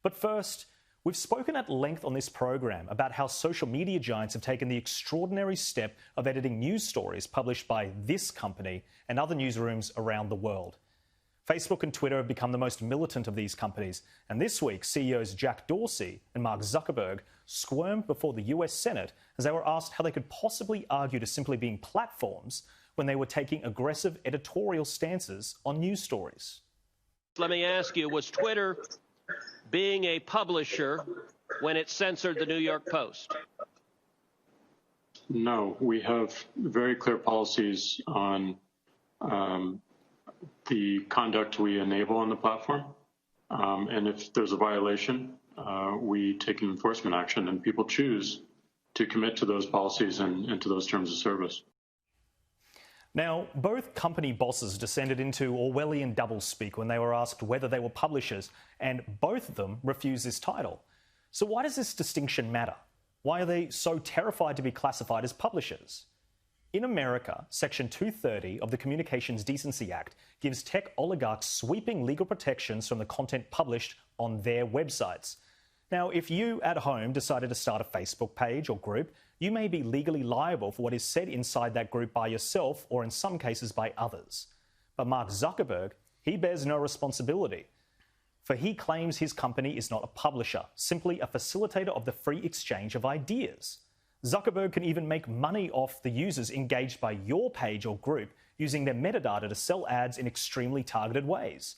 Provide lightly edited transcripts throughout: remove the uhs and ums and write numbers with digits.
But first, we've spoken at length on this program about how social media giants have taken the extraordinary step of editing news stories published by this company and other newsrooms around the world. Facebook and Twitter have become the most militant of these companies, and this week CEOs Jack Dorsey and Mark Zuckerberg squirmed before the US Senate as they were asked how they could possibly argue to simply being platforms when they were taking aggressive editorial stances on news stories. Let me ask you, was Twitter being a publisher when it censored the New York Post? No, we have very clear policies on the conduct we enable on the platform. And if there's a violation, we take an enforcement action, and people choose to commit to those policies and to those terms of service. Now, both company bosses descended into Orwellian doublespeak when they were asked whether they were publishers, and both of them refused this title. So why does this distinction matter? Why are they so terrified to be classified as publishers? In America, Section 230 of the Communications Decency Act gives tech oligarchs sweeping legal protections from the content published on their websites. Now, if you at home decided to start a Facebook page or group, you may be legally liable for what is said inside that group by yourself or in some cases by others. But Mark Zuckerberg, he bears no responsibility, for he claims his company is not a publisher, simply a facilitator of the free exchange of ideas. Zuckerberg can even make money off the users engaged by your page or group using their metadata to sell ads in extremely targeted ways.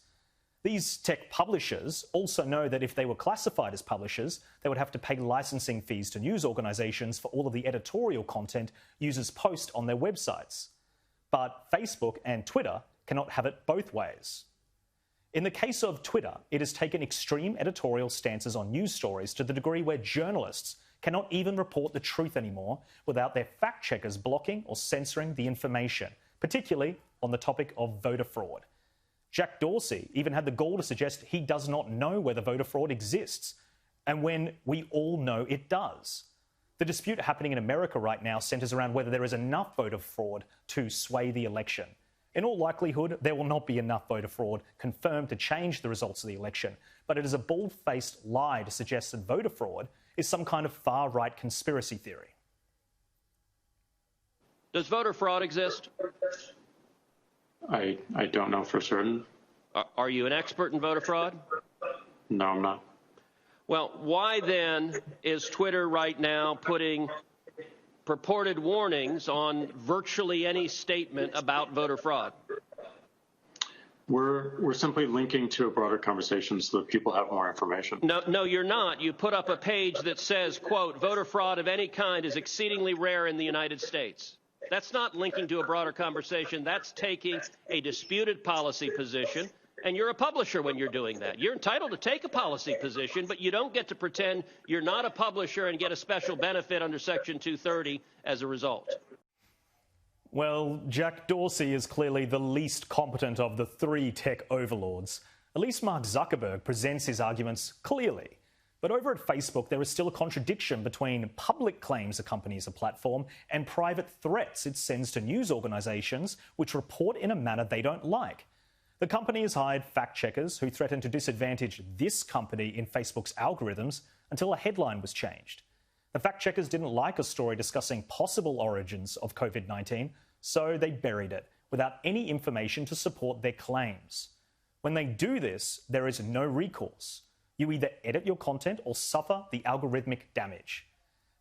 These tech publishers also know that if they were classified as publishers, they would have to pay licensing fees to news organizations for all of the editorial content users post on their websites. But Facebook and Twitter cannot have it both ways. In the case of Twitter, it has taken extreme editorial stances on news stories to the degree where journalists cannot even report the truth anymore without their fact-checkers blocking or censoring the information, particularly on the topic of voter fraud. Jack Dorsey even had the gall to suggest he does not know whether voter fraud exists, and when we all know it does. The dispute happening in America right now centres around whether there is enough voter fraud to sway the election. In all likelihood, there will not be enough voter fraud confirmed to change the results of the election, but it is a bald-faced lie to suggest that voter fraud is some kind of far-right conspiracy theory. Does voter fraud exist? I don't know for certain. Are you an expert in voter fraud? No, I'm not. Well, why then is Twitter right now putting purported warnings on virtually any statement about voter fraud? We're simply linking to a broader conversation so that people have more information. No, you're not. You put up a page that says, quote, voter fraud of any kind is exceedingly rare in the United States. That's not linking to a broader conversation. That's taking a disputed policy position, and you're a publisher when you're doing that. You're entitled to take a policy position, but you don't get to pretend you're not a publisher and get a special benefit under Section 230 as a result. Well, Jack Dorsey is clearly the least competent of the three tech overlords. At least Mark Zuckerberg presents his arguments clearly. But over at Facebook, there is still a contradiction between public claims a company is a platform and private threats it sends to news organizations which report in a manner they don't like. The company has hired fact-checkers who threaten to disadvantage this company in Facebook's algorithms until a headline was changed. The fact-checkers didn't like a story discussing possible origins of COVID-19, so they buried it without any information to support their claims. When they do this, there is no recourse. You either edit your content or suffer the algorithmic damage.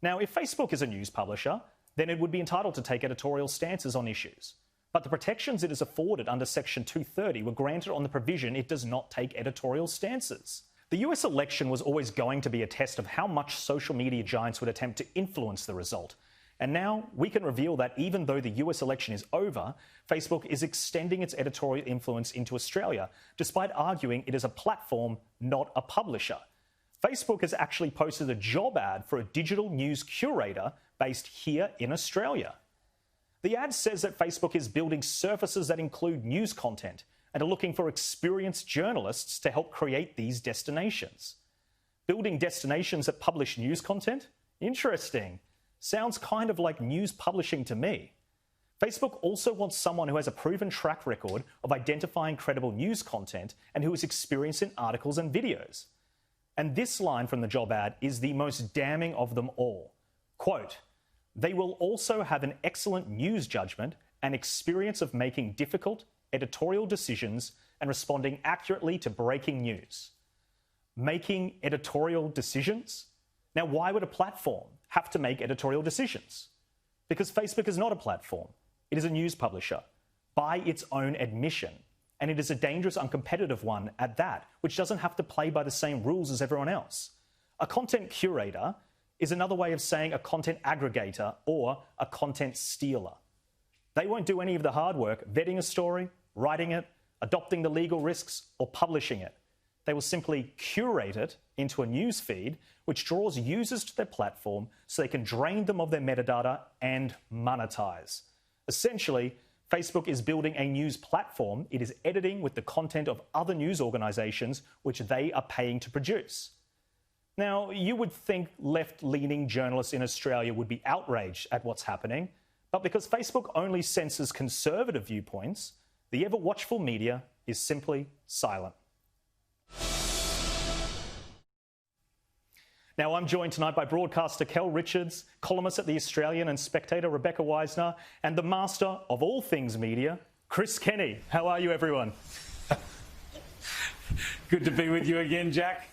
Now, if Facebook is a news publisher, then it would be entitled to take editorial stances on issues. But the protections it is afforded under Section 230 were granted on the provision it does not take editorial stances. The US election was always going to be a test of how much social media giants would attempt to influence the result. And now we can reveal that even though the US election is over, Facebook is extending its editorial influence into Australia, despite arguing it is a platform, not a publisher. Facebook has actually posted a job ad for a digital news curator based here in Australia. The ad says that Facebook is building surfaces that include news content and are looking for experienced journalists to help create these destinations. Building destinations that publish news content? Interesting. Sounds kind of like news publishing to me. Facebook also wants someone who has a proven track record of identifying credible news content and who is experienced in articles and videos. And this line from the job ad is the most damning of them all. Quote, "They will also have an excellent news judgment and experience of making difficult editorial decisions and responding accurately to breaking news." Making editorial decisions? Now, why would a platform have to make editorial decisions? Because Facebook is not a platform. It is a news publisher, by its own admission. And it is a dangerous, uncompetitive one at that, which doesn't have to play by the same rules as everyone else. A content curator is another way of saying a content aggregator or a content stealer. They won't do any of the hard work, vetting a story, writing it, adopting the legal risks, or publishing it. They will simply curate it into a news feed which draws users to their platform so they can drain them of their metadata and monetize. Essentially, Facebook is building a news platform. It is editing with the content of other news organisations which they are paying to produce. Now, you would think left-leaning journalists in Australia would be outraged at what's happening, but because Facebook only censors conservative viewpoints, the ever-watchful media is simply silent. Now, I'm joined tonight by broadcaster Kel Richards, columnist at The Australian and Spectator Rebecca Weisner, and the master of all things media, Chris Kenny. How are you, everyone? Good to be with you again, Jack.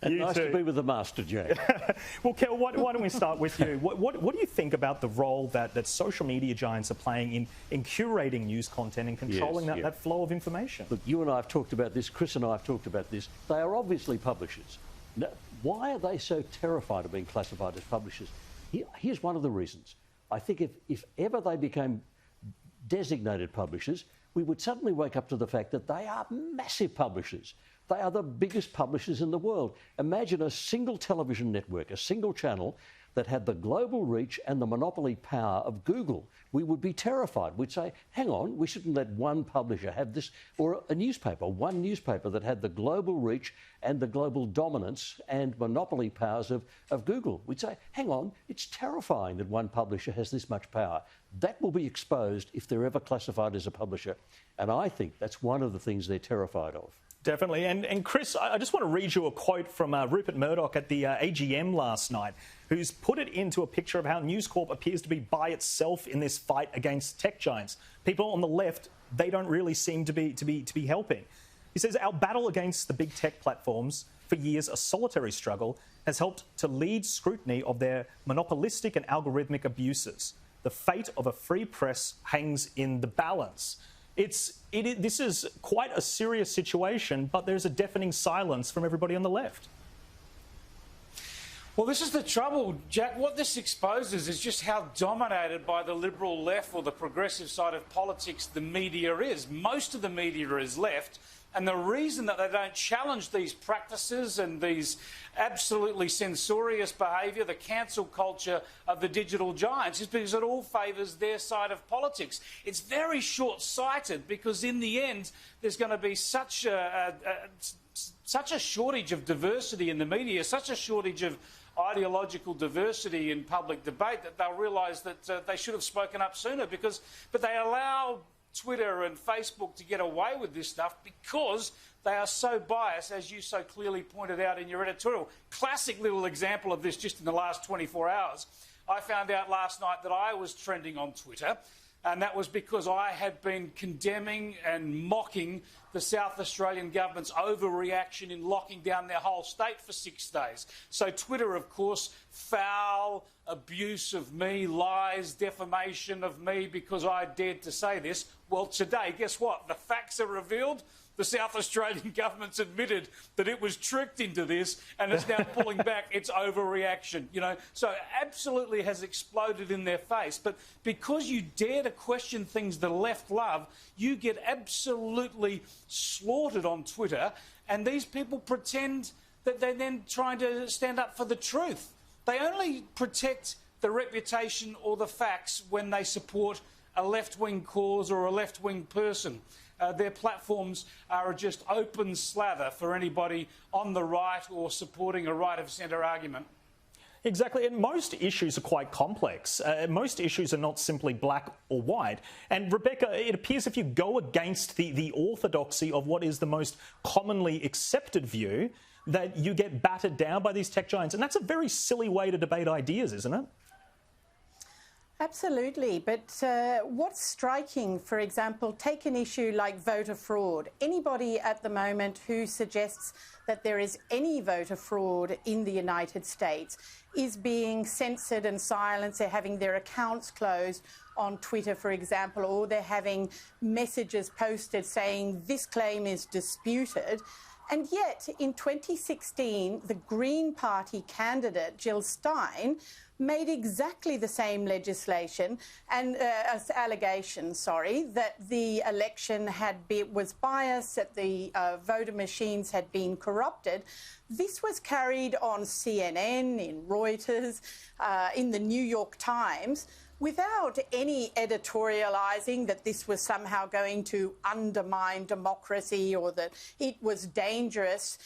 And nice to be with the master, Jack. Well, Kel, why don't we start with you? What do you think about the role that social media giants are playing in curating news content and controlling that flow of information? Look, you and I have talked about this, Chris and I have talked about this. They are obviously publishers. Now, why are they so terrified of being classified as publishers? Here's one of the reasons. I think if ever they became designated publishers, we would suddenly wake up to the fact that they are massive publishers. They are the biggest publishers in the world. Imagine a single television network, a single channel that had the global reach and the monopoly power of Google. We would be terrified. We'd say, hang on, we shouldn't let one publisher have this, or a newspaper, one newspaper that had the global reach and the global dominance and monopoly powers of Google. We'd say, hang on, it's terrifying that one publisher has this much power. That will be exposed if they're ever classified as a publisher. And I think that's one of the things they're terrified of. Definitely. And Chris, I just want to read you a quote from Rupert Murdoch at the AGM last night, who's put it into a picture of how News Corp appears to be by itself in this fight against tech giants. People on the left, they don't really seem to be helping. He says, "Our battle against the big tech platforms, for years a solitary struggle, has helped to lead scrutiny of their monopolistic and algorithmic abuses. The fate of a free press hangs in the balance." This is quite a serious situation, but there's a deafening silence from everybody on the left. Well, this is the trouble, Jack. What this exposes is just how dominated by the liberal left or the progressive side of politics the media is. Most of the media is left. And the reason that they don't challenge these practices and these absolutely censorious behaviour, the cancel culture of the digital giants, is because it all favours their side of politics. It's very short-sighted because in the end there's going to be such a shortage of diversity in the media, such a shortage of ideological diversity in public debate that they'll realise that they should have spoken up sooner. But they allow Twitter and Facebook to get away with this stuff because they are so biased, as you so clearly pointed out in your editorial. Classic little example of this just in the last 24 hours. I found out last night that I was trending on Twitter, and that was because I had been condemning and mocking the South Australian government's overreaction in locking down their whole state for 6 days. So Twitter, of course, foul abuse of me, lies, defamation of me because I dared to say this. Well, today, guess what? The facts are revealed. The South Australian government's admitted that it was tricked into this and it's now pulling back its overreaction, So absolutely has exploded in their face. But because you dare to question things the left love, you get absolutely slaughtered on Twitter, and these people pretend that they're then trying to stand up for the truth. They only protect the reputation or the facts when they support a left-wing cause or a left-wing person. Their platforms are just open slather for anybody on the right or supporting a right-of-centre argument. Exactly, and most issues are quite complex. Most issues are not simply black or white. And Rebecca, it appears if you go against the orthodoxy of what is the most commonly accepted view, that you get battered down by these tech giants. And that's a very silly way to debate ideas, isn't it? Absolutely. But what's striking, for example, take an issue like voter fraud. Anybody at the moment who suggests that there is any voter fraud in the United States is being censored and silenced. They're having their accounts closed on Twitter, for example, or they're having messages posted saying this claim is disputed. And yet, in 2016, the Green Party candidate, Jill Stein, made exactly the same legislation and allegations, that the election was biased, that the voter machines had been corrupted. This was carried on CNN, in Reuters, in the New York Times, without any editorialising that this was somehow going to undermine democracy or that it was dangerous.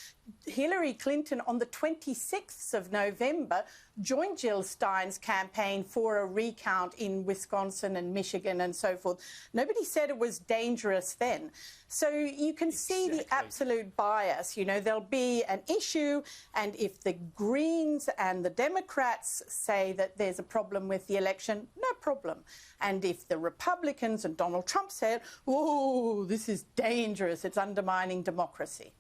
Hillary Clinton, on the 26th of November, joined Jill Stein's campaign for a recount in Wisconsin and Michigan and so forth. Nobody said it was dangerous then. So you can see the absolute bias. You know, there'll be an issue, and if the Greens and the Democrats say that there's a problem with the election, no problem. And if the Republicans and Donald Trump said, oh, this is dangerous, it's undermining democracy.